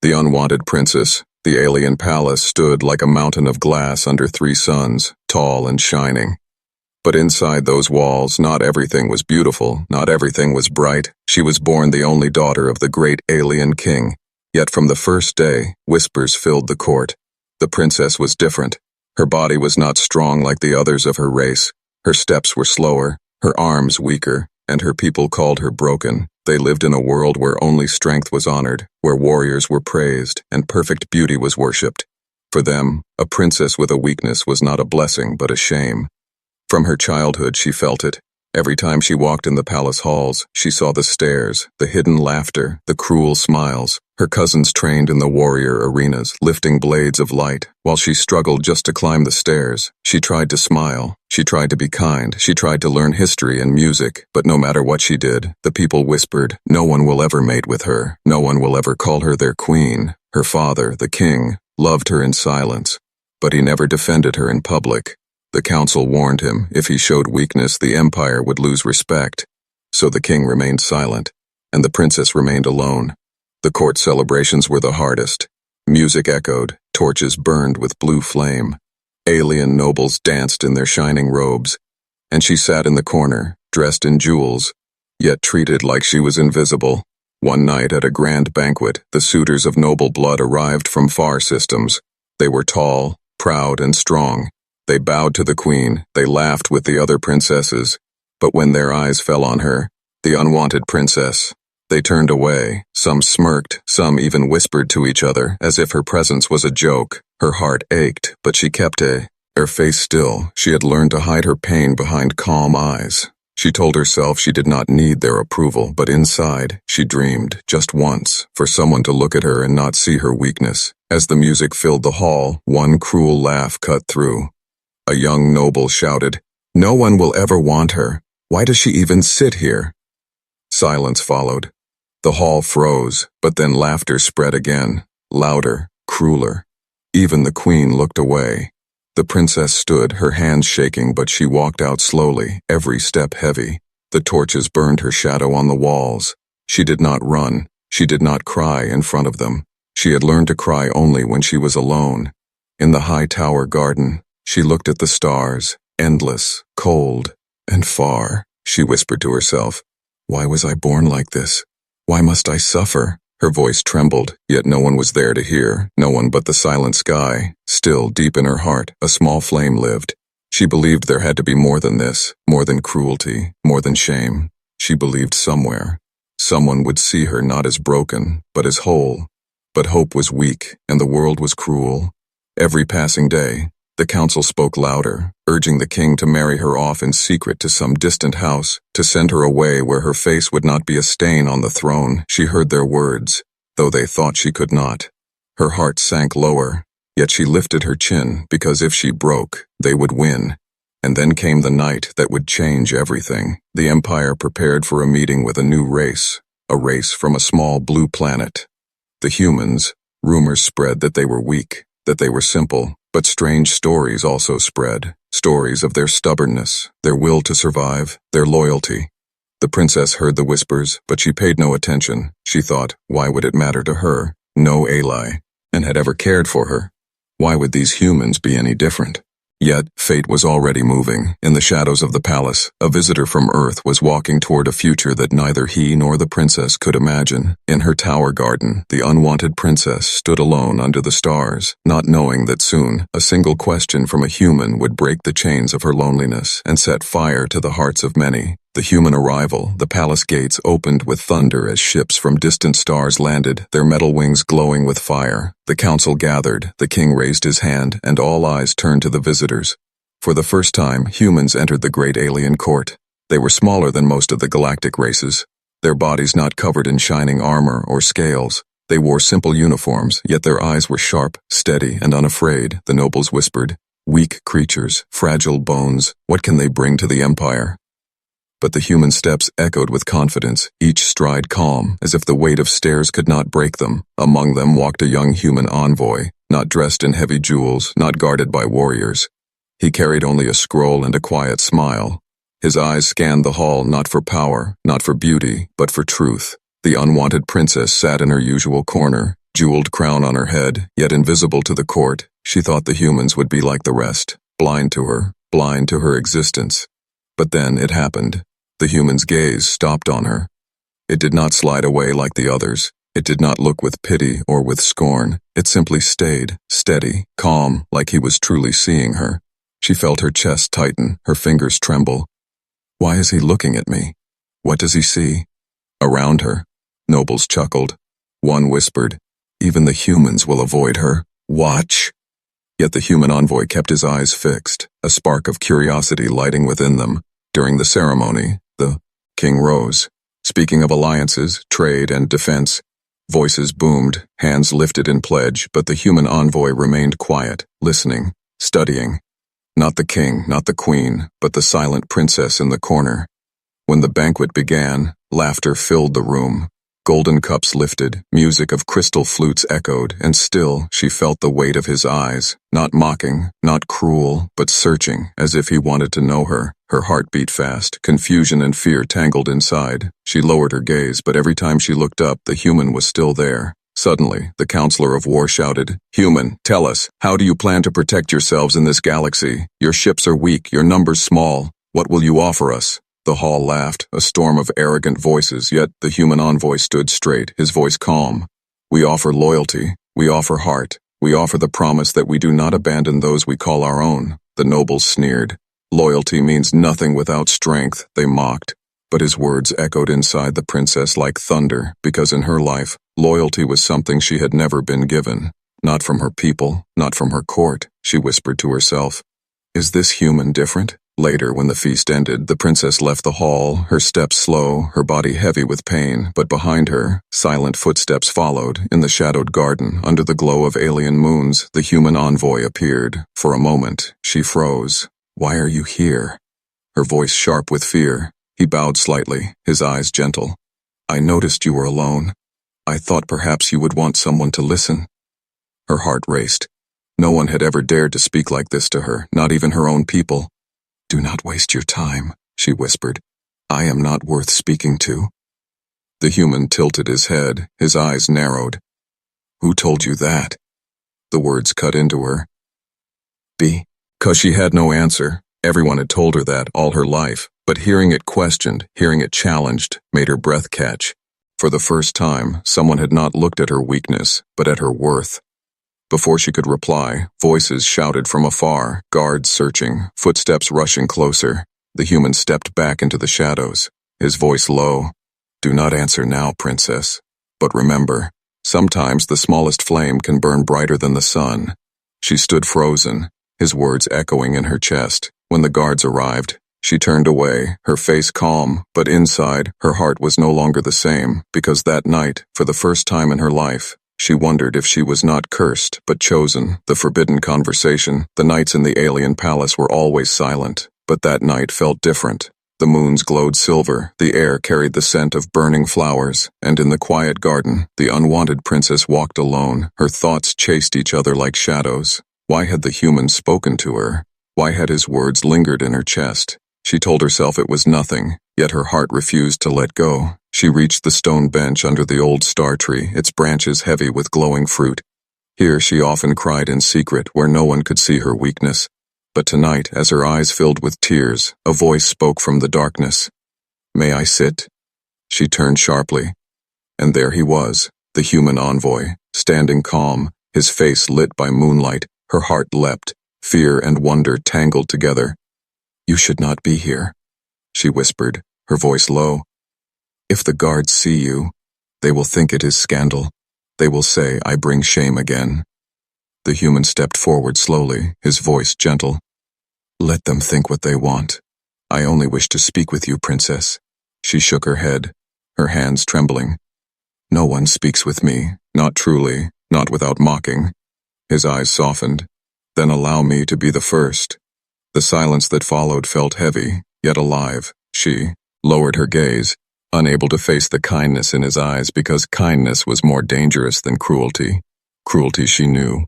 The unwanted princess, the alien palace, stood like a mountain of glass under three suns, tall and shining. But inside those walls, not everything was beautiful, not everything was bright. She was born the only daughter of the great alien king. Yet from the first day, whispers filled the court. The princess was different. Her body was not strong like the others of her race. Her steps were slower, her arms weaker, and her people called her broken. They lived in a world where only strength was honored, where warriors were praised, and perfect beauty was worshipped. For them, a princess with a weakness was not a blessing but a shame. From her childhood she felt it. Every time she walked in the palace halls, she saw the stares, the hidden laughter, the cruel smiles. Her cousins trained in the warrior arenas, lifting blades of light, while she struggled just to climb the stairs. She tried to smile, she tried to be kind, she tried to learn history and music, but no matter what she did, the people whispered, no one will ever mate with her, no one will ever call her their queen. Her father, the king, loved her in silence, but he never defended her in public. The council warned him, if he showed weakness, the empire would lose respect. So the king remained silent, and the princess remained alone. The court celebrations were the hardest. Music echoed, torches burned with blue flame. Alien nobles danced in their shining robes, and she sat in the corner, dressed in jewels, yet treated like she was invisible. One night at a grand banquet, the suitors of noble blood arrived from far systems. They were tall, proud, and strong. They bowed to the queen, they laughed with the other princesses, but when their eyes fell on her, the unwanted princess, they turned away. Some smirked, some even whispered to each other, as if her presence was a joke. Her heart ached, but she kept her face still. She had learned to hide her pain behind calm eyes. She told herself she did not need their approval, but inside, she dreamed, just once, for someone to look at her and not see her weakness. As the music filled the hall, one cruel laugh cut through. A young noble shouted, "No one will ever want her. Why does she even sit here?" Silence followed. The hall froze, but then laughter spread again, louder, crueler. Even the queen looked away. The princess stood, her hands shaking, but she walked out slowly, every step heavy. The torches burned her shadow on the walls. She did not run. She did not cry in front of them. She had learned to cry only when she was alone. In the high tower garden, she looked at the stars, endless, cold, and far. She whispered to herself, "Why was I born like this? Why must I suffer?" Her voice trembled, yet no one was there to hear, no one but the silent sky. Still, deep in her heart, a small flame lived. She believed there had to be more than this, more than cruelty, more than shame. She believed somewhere, someone would see her not as broken, but as whole. But hope was weak, and the world was cruel. Every passing day, the council spoke louder, urging the king to marry her off in secret to some distant house, to send her away where her face would not be a stain on the throne. She heard their words, though they thought she could not. Her heart sank lower, yet she lifted her chin, because if she broke, they would win. And then came the night that would change everything. The empire prepared for a meeting with a new race, a race from a small blue planet. The humans, rumors spread that they were weak, that they were simple. But strange stories also spread, stories of their stubbornness, their will to survive, their loyalty. The princess heard the whispers, but she paid no attention. She thought, why would it matter to her, no ally, and had ever cared for her? Why would these humans be any different? Yet, fate was already moving. In the shadows of the palace, a visitor from Earth was walking toward a future that neither he nor the princess could imagine. In her tower garden, the unwanted princess stood alone under the stars, not knowing that soon, a single question from a human would break the chains of her loneliness and set fire to the hearts of many. The human arrival, the palace gates opened with thunder as ships from distant stars landed, their metal wings glowing with fire. The council gathered, the king raised his hand, and all eyes turned to the visitors. For the first time, humans entered the great alien court. They were smaller than most of the galactic races, their bodies not covered in shining armor or scales. They wore simple uniforms, yet their eyes were sharp, steady, and unafraid. The nobles whispered, "Weak creatures, fragile bones, what can they bring to the empire?" But the human steps echoed with confidence, each stride calm, as if the weight of stairs could not break them. Among them walked a young human envoy, not dressed in heavy jewels, not guarded by warriors. He carried only a scroll and a quiet smile. His eyes scanned the hall not for power, not for beauty, but for truth. The unwanted princess sat in her usual corner, Jeweled crown on her head, yet invisible to the court. She thought the humans would be like the rest, blind to her existence. But then it happened. The human's gaze stopped on her. It did not slide away like the others. It did not look with pity or with scorn. It simply stayed, steady, calm, like he was truly seeing her. She felt her chest tighten, her fingers tremble. Why is he looking at me? What does he see? Around her, nobles chuckled. One whispered, "Even the humans will avoid her. Watch." Yet the human envoy kept his eyes fixed, a spark of curiosity lighting within them. During the ceremony, the king rose. Speaking of alliances, trade, and defense, voices boomed, hands lifted in pledge, but the human envoy remained quiet, listening, studying. Not the king, not the queen, but the silent princess in the corner. When the banquet began, laughter filled the room. Golden cups lifted, music of crystal flutes echoed, and still she felt the weight of his eyes, not mocking, not cruel, but searching, as if he wanted to know her. Her heart beat fast, confusion and fear tangled inside. She lowered her gaze, but every time she looked up, the human was still there. Suddenly, the Counselor of War shouted, "Human, tell us, how do you plan to protect yourselves in this galaxy? Your ships are weak, your numbers small. What will you offer us?" The hall laughed, a storm of arrogant voices, yet the human envoy stood straight, his voice calm. "We offer loyalty, we offer heart, we offer the promise that we do not abandon those we call our own." The nobles sneered. "Loyalty means nothing without strength," they mocked. But his words echoed inside the princess like thunder, because in her life, loyalty was something she had never been given. Not from her people, not from her court, she whispered to herself. Is this human different? Later, when the feast ended, the princess left the hall, her steps slow, her body heavy with pain, but behind her, silent footsteps followed. In the shadowed garden, under the glow of alien moons, the human envoy appeared. For a moment, she froze. "Why are you here?" Her voice sharp with fear. He bowed slightly, his eyes gentle. "I noticed you were alone. I thought perhaps you would want someone to listen." Her heart raced. No one had ever dared to speak like this to her, not even her own people. "Do not waste your time," she whispered. "I am not worth speaking to." The human tilted his head, his eyes narrowed. "Who told you that?" The words cut into her. "'Cause she had no answer. Everyone had told her that all her life, but hearing it questioned, hearing it challenged, made her breath catch. For the first time, someone had not looked at her weakness, but at her worth. Before she could reply, voices shouted from afar, guards searching, footsteps rushing closer. The human stepped back into the shadows, his voice low. "Do not answer now, princess. But remember, sometimes the smallest flame can burn brighter than the sun." She stood frozen, his words echoing in her chest. When the guards arrived, she turned away, her face calm, but inside, her heart was no longer the same, because that night, for the first time in her life, she wondered if she was not cursed, but chosen. The forbidden conversation, the nights in the alien palace were always silent, but that night felt different. The moons glowed silver, the air carried the scent of burning flowers, and in the quiet garden, the unwanted princess walked alone. Her thoughts chased each other like shadows. Why had the human spoken to her? Why had his words lingered in her chest? She told herself it was nothing, yet her heart refused to let go. She reached the stone bench under the old star tree, its branches heavy with glowing fruit. Here she often cried in secret, where no one could see her weakness. But tonight, as her eyes filled with tears, a voice spoke from the darkness. "May I sit?" She turned sharply, and there he was, the human envoy, standing calm, his face lit by moonlight. Her heart leapt, fear and wonder tangled together. "You should not be here," she whispered, her voice low. "If the guards see you, they will think it is scandal. They will say I bring shame again." The human stepped forward slowly, his voice gentle. "Let them think what they want. I only wish to speak with you, princess." She shook her head, her hands trembling. "No one speaks with me, not truly, not without mocking." His eyes softened. "Then allow me to be the first." The silence that followed felt heavy, yet alive. She lowered her gaze, unable to face the kindness in his eyes because kindness was more dangerous than cruelty. Cruelty she knew.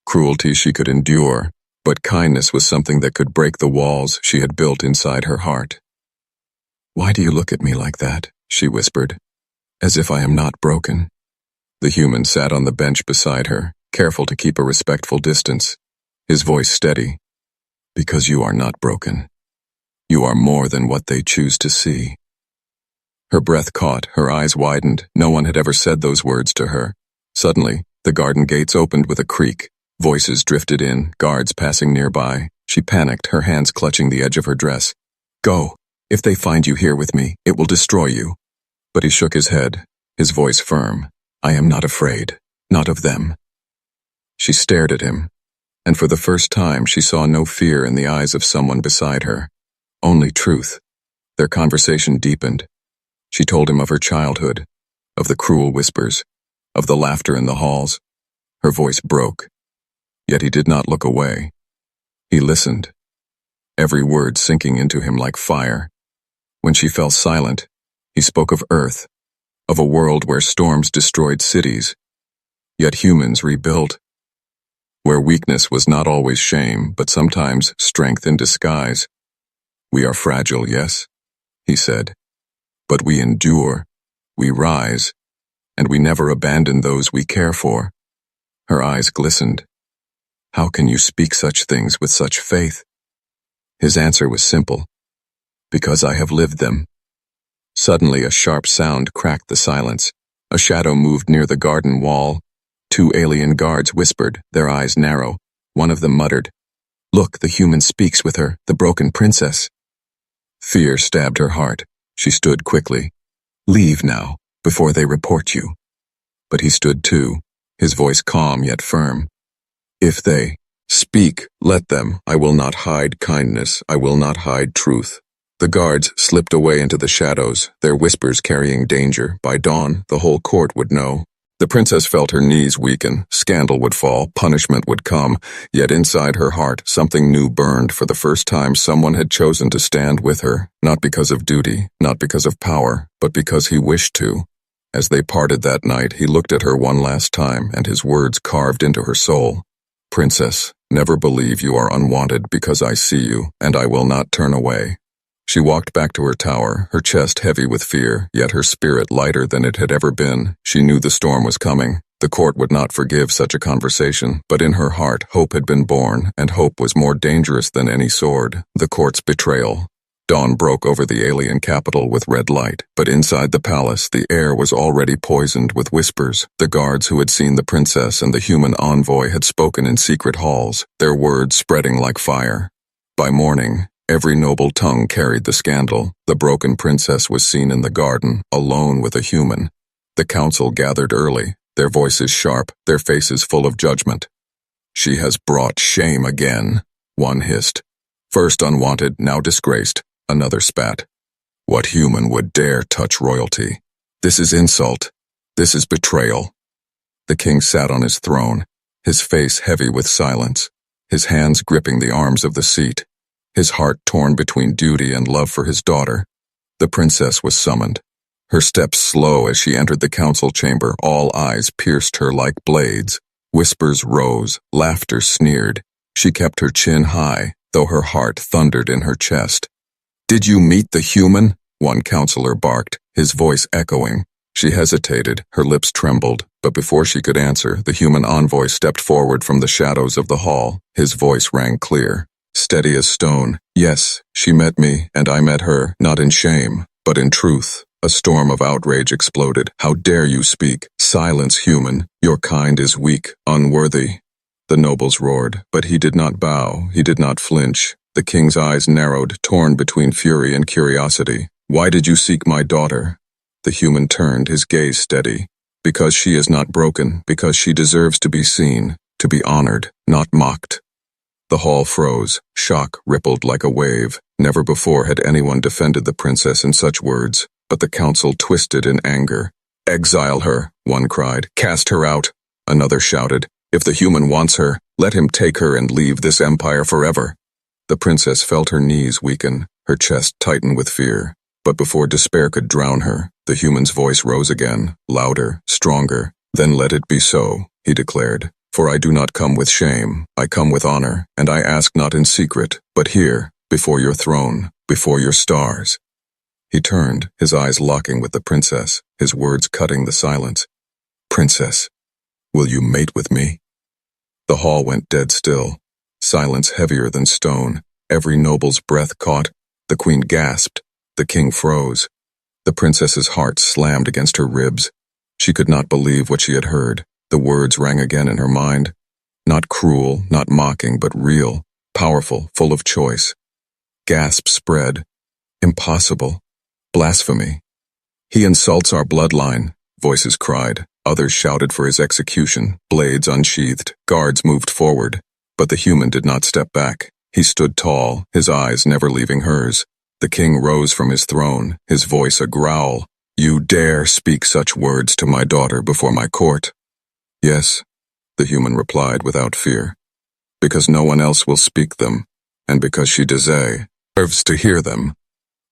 Cruelty she could endure, but kindness was something that could break the walls she had built inside her heart. "Why do you look at me like that?" she whispered. "As if I am not broken." The human sat on the bench beside her, careful to keep a respectful distance, his voice steady. Because you are not broken. You are more than what they choose to see. Her breath caught, her eyes widened. No one had ever said those words to her. Suddenly, the garden gates opened with a creak. Voices drifted in, guards passing nearby. She panicked, her hands clutching the edge of her dress. Go. If they find you here with me, it will destroy you. But he shook his head, his voice firm. I am not afraid. Not of them. She stared at him, and for the first time she saw no fear in the eyes of someone beside her. Only truth. Their conversation deepened. She told him of her childhood, of the cruel whispers, of the laughter in the halls. Her voice broke, yet he did not look away. He listened, every word sinking into him like fire. When she fell silent, he spoke of Earth, of a world where storms destroyed cities, yet humans rebuilt, where weakness was not always shame, but sometimes strength in disguise. We are fragile, yes, he said, but we endure, we rise, and we never abandon those we care for. Her eyes glistened. How can you speak such things with such faith? His answer was simple. Because I have lived them. Suddenly a sharp sound cracked the silence. A shadow moved near the garden wall. 2 alien guards whispered, their eyes narrow. One of them muttered, Look, the human speaks with her, the broken princess. Fear stabbed her heart. She stood quickly. Leave now, before they report you. But he stood too, his voice calm yet firm. If they speak, let them. I will not hide kindness. I will not hide truth. The guards slipped away into the shadows, their whispers carrying danger. By dawn, the whole court would know. The princess felt her knees weaken. Scandal would fall, punishment would come. Yet inside her heart, something new burned. For the first time, someone had chosen to stand with her, not because of duty, not because of power, but because he wished to. As they parted that night, he looked at her one last time, and his words carved into her soul. Princess, never believe you are unwanted because I see you, and I will not turn away. She walked back to her tower, her chest heavy with fear, yet her spirit lighter than it had ever been. She knew the storm was coming. The court would not forgive such a conversation, but in her heart hope had been born, and hope was more dangerous than any sword. The court's betrayal. Dawn broke over the alien capital with red light, but inside the palace the air was already poisoned with whispers. The guards who had seen the princess and the human envoy had spoken in secret halls, their words spreading like fire. By morning, every noble tongue carried the scandal. The broken princess was seen in the garden, alone with a human. The council gathered early, their voices sharp, their faces full of judgment. She has brought shame again, one hissed. First unwanted, now disgraced, another spat. What human would dare touch royalty? This is insult. This is betrayal. The king sat on his throne, his face heavy with silence, his hands gripping the arms of the seat. His heart torn between duty and love for his daughter. The princess was summoned. Her steps slow as she entered the council chamber, all eyes pierced her like blades. Whispers rose, laughter sneered. She kept her chin high, though her heart thundered in her chest. Did you meet the human? One counselor barked, his voice echoing. She hesitated, her lips trembled, but before she could answer, the human envoy stepped forward from the shadows of the hall. His voice rang clear. Steady as stone. Yes, she met me, and I met her, not in shame, but in truth. A storm of outrage exploded. How dare you speak? Silence, human. Your kind is weak, unworthy. The nobles roared, but he did not bow, he did not flinch. The king's eyes narrowed, torn between fury and curiosity. Why did you seek my daughter? The human turned, his gaze steady. Because she is not broken, because she deserves to be seen, to be honored, not mocked. The hall froze. Shock rippled like a wave. Never before had anyone defended the princess in such words, but the council twisted in anger. Exile her, one cried. Cast her out, another shouted. If the human wants her, let him take her and leave this empire forever. The princess felt her knees weaken, her chest tighten with fear. But before despair could drown her, the human's voice rose again, louder, stronger. Then let it be so, he declared. For I do not come with shame, I come with honor, and I ask not in secret, but here, before your throne, before your stars. He turned, his eyes locking with the princess, his words cutting the silence. Princess, will you mate with me? The hall went dead still, silence heavier than stone. Every noble's breath caught. The queen gasped. The king froze. The princess's heart slammed against her ribs. She could not believe what she had heard. The words rang again in her mind. Not cruel, not mocking, but real, powerful, full of choice. Gasps spread. Impossible. Blasphemy. He insults our bloodline, voices cried. Others shouted for his execution, blades unsheathed. Guards moved forward. But the human did not step back. He stood tall, his eyes never leaving hers. The king rose from his throne, his voice a growl. You dare speak such words to my daughter before my court? Yes, the human replied without fear. Because no one else will speak them, and because she deserves to hear them.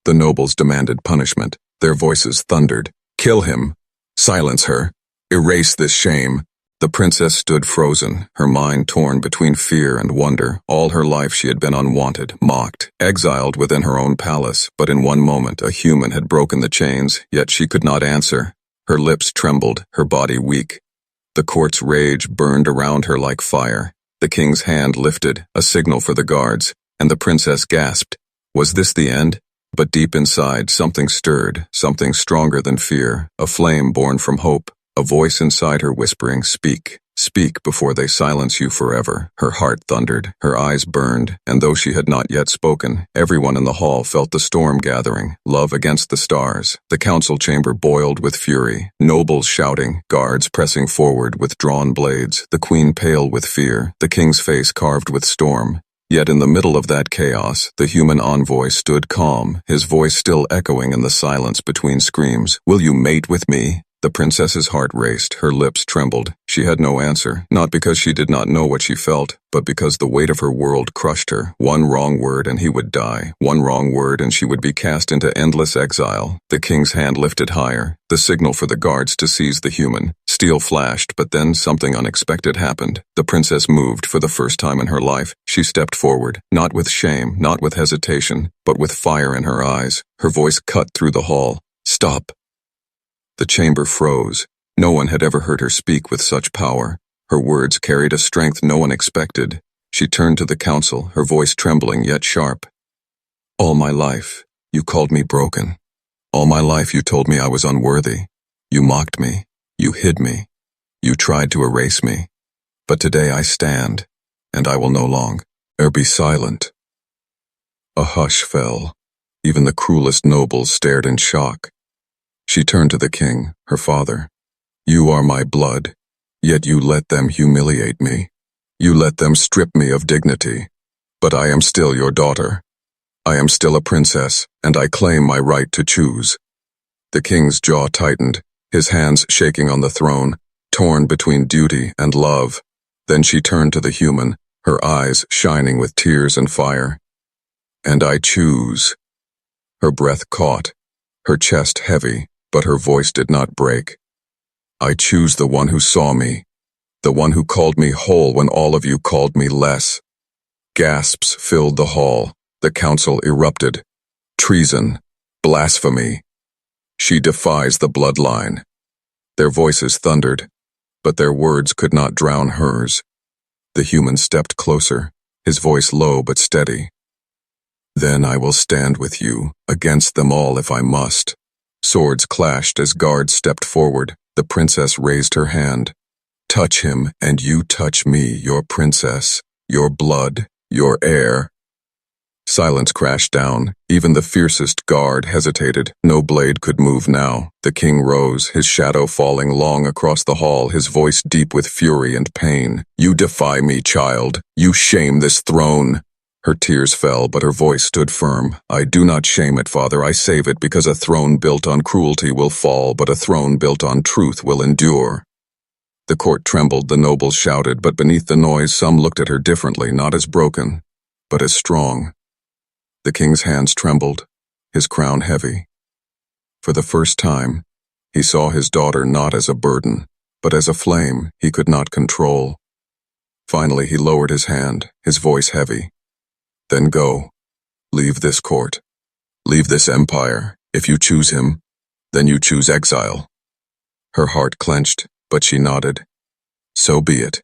The nobles demanded punishment. Their voices thundered. Kill him. Silence her. Erase this shame. The princess stood frozen, her mind torn between fear and wonder. All her life she had been unwanted, mocked, exiled within her own palace, but in one moment a human had broken the chains, yet she could not answer. Her lips trembled, her body weak. The court's rage burned around her like fire. The king's hand lifted, a signal for the guards, and the princess gasped. Was this the end? But deep inside, something stirred, something stronger than fear, a flame born from hope. A voice inside her whispering, speak, speak before they silence you forever. Her heart thundered, her eyes burned, and though she had not yet spoken, everyone in the hall felt the storm gathering, love against the stars. The council chamber boiled with fury, nobles shouting, guards pressing forward with drawn blades, the queen pale with fear, the king's face carved with storm. Yet in the middle of that chaos, the human envoy stood calm, his voice still echoing in the silence between screams. Will you mate with me? The princess's heart raced, her lips trembled. She had no answer, not because she did not know what she felt, but because the weight of her world crushed her. One wrong word and he would die. One wrong word and she would be cast into endless exile. The king's hand lifted higher, the signal for the guards to seize the human. Steel flashed, but then something unexpected happened. The princess moved for the first time in her life. She stepped forward, not with shame, not with hesitation, but with fire in her eyes. Her voice cut through the hall. Stop. The chamber froze. No one had ever heard her speak with such power. Her words carried a strength no one expected. She turned to the council, her voice trembling yet sharp. All my life, you called me broken. All my life you told me I was unworthy. You mocked me. You hid me. You tried to erase me. But today I stand, and I will no longer be silent. A hush fell. Even the cruelest nobles stared in shock. She turned to the king, her father. You are my blood, yet you let them humiliate me. You let them strip me of dignity. But I am still your daughter. I am still a princess, and I claim my right to choose. The king's jaw tightened, his hands shaking on the throne, torn between duty and love. Then she turned to the human, her eyes shining with tears and fire. And I choose. Her breath caught, her chest heavy, but her voice did not break. I choose the one who saw me, the one who called me whole when all of you called me less. Gasps filled the hall. The council erupted. Treason, blasphemy. She defies the bloodline. Their voices thundered, but their words could not drown hers. The human stepped closer, his voice low but steady. Then I will stand with you, against them all if I must. Swords clashed as guards stepped forward. The princess raised her hand. Touch him, and you touch me, your princess, your blood, your heir. Silence crashed down. Even the fiercest guard hesitated. No blade could move now. The king rose, his shadow falling long across the hall, his voice deep with fury and pain. You defy me, child. You shame this throne. Her tears fell, but her voice stood firm. I do not shame it, father. I save it because a throne built on cruelty will fall, but a throne built on truth will endure. The court trembled, the nobles shouted, but beneath the noise some looked at her differently, not as broken, but as strong. The king's hands trembled, his crown heavy. For the first time, he saw his daughter not as a burden, but as a flame he could not control. Finally he lowered his hand, his voice heavy. Then go. Leave this court. Leave this empire. If you choose him, then you choose exile. Her heart clenched, but she nodded. So be it.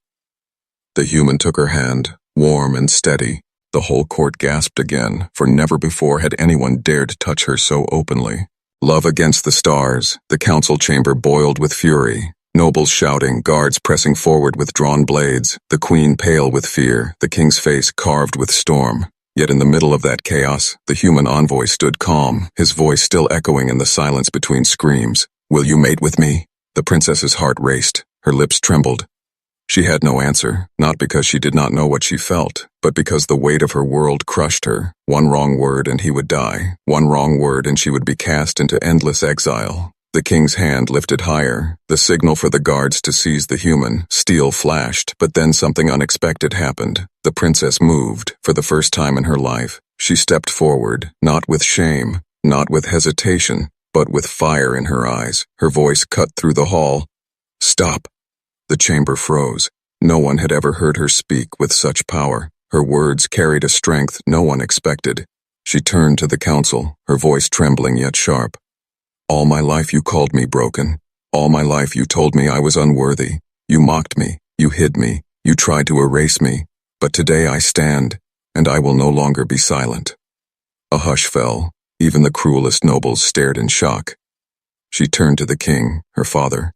The human took her hand, warm and steady. The whole court gasped again, for never before had anyone dared touch her so openly. Love against the stars, the council chamber boiled with fury. Nobles shouting, guards pressing forward with drawn blades, the queen pale with fear, the king's face carved with storm. Yet in the middle of that chaos, the human envoy stood calm, his voice still echoing in the silence between screams. Will you mate with me? The princess's heart raced, her lips trembled. She had no answer, not because she did not know what she felt, but because the weight of her world crushed her. One wrong word and he would die. One wrong word and she would be cast into endless exile. The king's hand lifted higher, the signal for the guards to seize the human. Steel flashed, but then something unexpected happened. The princess moved, for the first time in her life. She stepped forward, not with shame, not with hesitation, but with fire in her eyes. Her voice cut through the hall. Stop. The chamber froze. No one had ever heard her speak with such power. Her words carried a strength no one expected. She turned to the council, her voice trembling yet sharp. All my life you called me broken. All my life you told me I was unworthy. You mocked me, you hid me, you tried to erase me. But today I stand, and I will no longer be silent. A hush fell. Even the cruelest nobles stared in shock. She turned to the king, her father.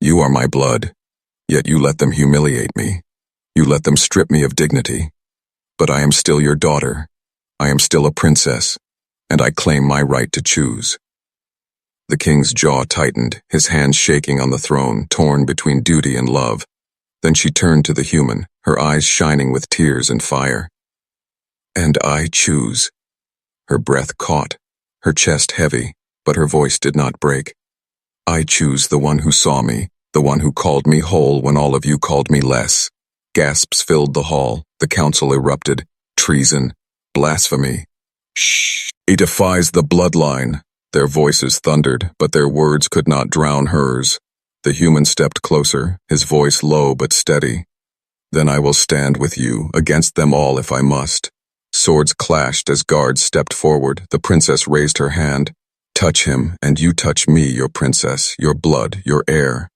You are my blood, yet you let them humiliate me. You let them strip me of dignity. But I am still your daughter. I am still a princess, and I claim my right to choose. The king's jaw tightened, his hands shaking on the throne, torn between duty and love. Then she turned to the human, her eyes shining with tears and fire. And I choose. Her breath caught, her chest heavy, but her voice did not break. I choose the one who saw me, the one who called me whole when all of you called me less. Gasps filled the hall, the council erupted. Treason, blasphemy. Shh! He defies the bloodline. Their voices thundered, but their words could not drown hers. The human stepped closer, his voice low but steady. Then I will stand with you, against them all if I must. Swords clashed as guards stepped forward. The princess raised her hand. Touch him, and you touch me, your princess, your blood, your heir.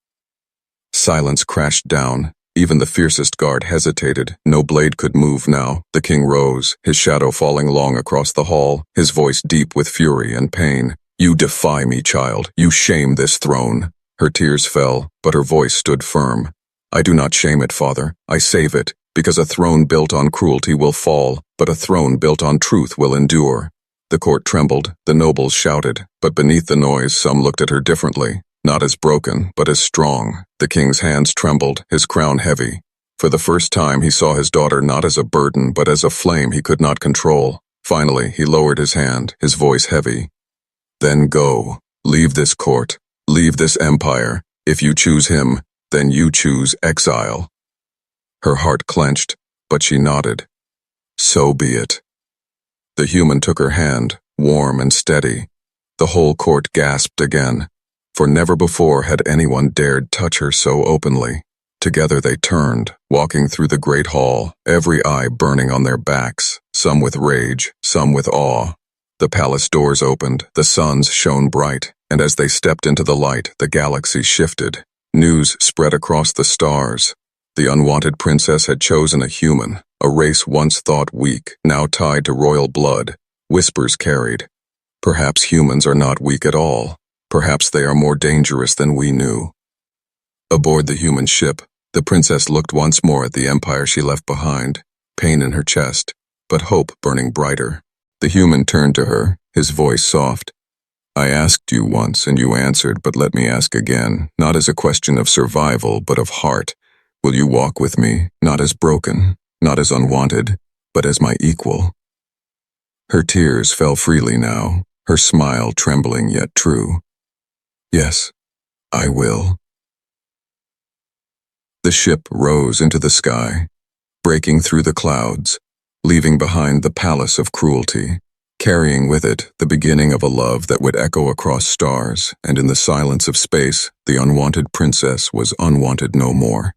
Silence crashed down. Even the fiercest guard hesitated. No blade could move now. The king rose, his shadow falling long across the hall, his voice deep with fury and pain. You defy me, child. You shame this throne. Her tears fell, but her voice stood firm. I do not shame it, father. I save it, because a throne built on cruelty will fall, but a throne built on truth will endure. The court trembled, the nobles shouted, but beneath the noise some looked at her differently, not as broken, but as strong. The king's hands trembled, his crown heavy. For the first time he saw his daughter not as a burden, but as a flame he could not control. Finally, he lowered his hand, his voice heavy. Then go. Leave this court. Leave this empire. If you choose him, then you choose exile. Her heart clenched, but she nodded. So be it. The human took her hand, warm and steady. The whole court gasped again, for never before had anyone dared touch her so openly. Together they turned, walking through the great hall, every eye burning on their backs, some with rage, some with awe. The palace doors opened, the suns shone bright, and as they stepped into the light, the galaxy shifted. News spread across the stars. The unwanted princess had chosen a human, a race once thought weak, now tied to royal blood. Whispers carried. Perhaps humans are not weak at all. Perhaps they are more dangerous than we knew. Aboard the human ship, the princess looked once more at the empire she left behind, pain in her chest, but hope burning brighter. The human turned to her, his voice soft. I asked you once and you answered, but let me ask again, not as a question of survival, but of heart. Will you walk with me, not as broken, not as unwanted, but as my equal? Her tears fell freely now, her smile trembling yet true. Yes, I will. The ship rose into the sky, breaking through the clouds, leaving behind the palace of cruelty, carrying with it the beginning of a love that would echo across stars, and in the silence of space, the unwanted princess was unwanted no more.